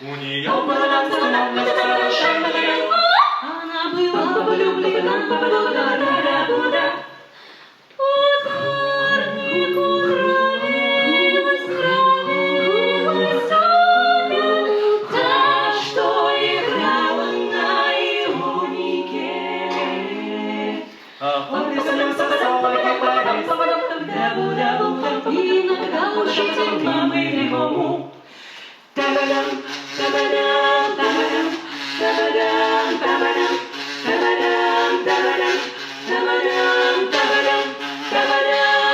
У нее была сломана совершенная. Она была влюблена в Буда. Та, что играла на ионике. А он веселился соло гитарист. Иногда учитель мамы его. Та-ба-дам, та-ба-дам, та-ба-дам, та-ба-дам, та-ба-дам, та-ба-дам, та-ба-дам, та-ба-дам, та-ба-дам, та-ба-дам,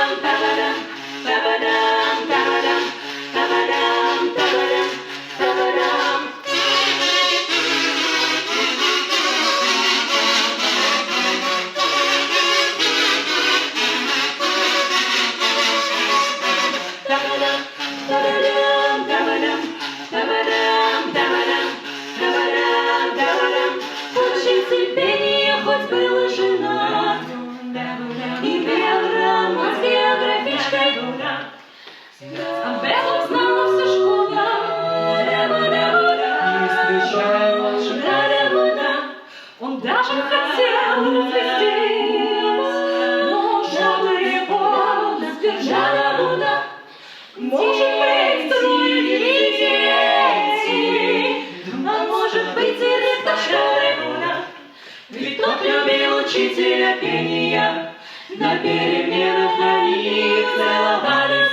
та-ба-дам, та-ба-дам, та-ба-дам, та-ба-дам, та-ба-дам, та-ба-дам. Та-ба-дам, та-ба-дам, та-ба-дам, та-ба-дам, та-ба-дам, та-ба-дам, та-ба-дам. Учитель пения хоть был и женат, и пел роман с географичкой. А Белла знала всю школу. Не встречая волшебства. Он даже хотел развестись, но жена его сдержала Буда. Может быть, трое детей, а может быть, директор школы Буда. Ведь тот любил учителя пения, на переменах они целовались.